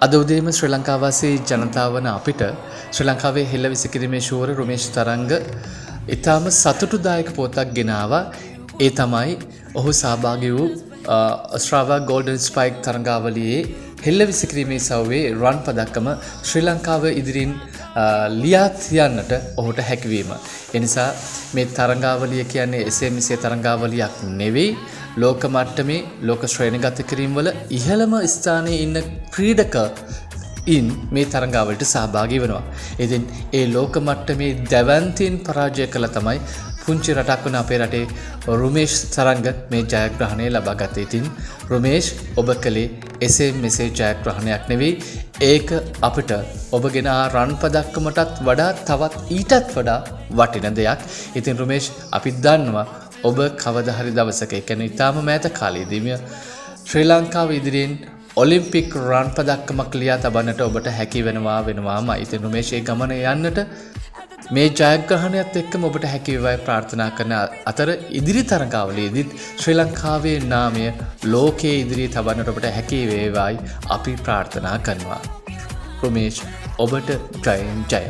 අද උදේම ශ්‍රී ලංකාවාසී ජනතාව වන අපිට ශ්‍රී ලංකාවේ හෙළ විසිකිරීමේ ශූර රුමේෂ් තරංග ඉතාම සතුටුදායක පුවතක් ගෙනාවා. ඒ තමයි ඔහු සහභාගී වූ ස්ට්‍රාවා ගෝල්ඩන් ස්පයික් තරඟාවලියේ හෙළ විසිකිරීමේ සව්වේ රන් පදක්කම ශ්‍රී ලංකාව ඉදිරින් ලියා තියන්නට ඔහුට හැකිවීම. එනිසා මේ තරඟාවලිය කියන්නේ එසේ මෙසේ තරඟාවලියක් නෙවෙයි. ලෝක මට්ටමේ ලෝක ශ්‍රේණිගත කිරීම වල ඉහළම ස්ථානයේ ඉන්න ක්‍රීඩකයින් මේ තරඟාවලට සහභාගී වෙනවා. ඉතින් ඒ ලෝක මට්ටමේ දැවැන්තීන් පරාජය කළ තමයි පුංචි රටක් වන අපේ රටේ රුමේෂ් තරංග මේ ජයග්‍රහණය ලබා ගත්තේ. ඉතින් රුමේෂ් ඔබ කළේ එසේ මෙසේ ජයග්‍රහණයක් නෙවෙයි. ඒක අපිට ඔබගෙන රන් පදක්කමටත් වඩා තවත් ඊටත් වඩා වටින දෙයක්. ඉතින් රුමේෂ් අපි දන්නවා ඔබ කවදා හරි දවසක ඒ කියන්නේ ඊටාම මෑත කාලයේදීම ශ්‍රී ලංකාව ඉදිරියෙන් ඔලිම්පික් රන් පදක්කමක් ලියා තබන්නට ඔබට හැකි වෙනවාමයි. ඉතින් රුමේෂ් ඒ ගමන යන්නට මේ ජයග්‍රහණයත් එක්කම ඔබට හැකි වේවායි ප්‍රාර්ථනා කරන අතර ඉදිරි තරඟාවලියේදීත් ශ්‍රී ලංකාවේ නාමය ලෝකයේ ඉදිරියේ තබන්නට ඔබට හැකි වේවායි අපි ප්‍රාර්ථනා කරනවා. රුමේෂ් ඔබට ජයෙන් ජය.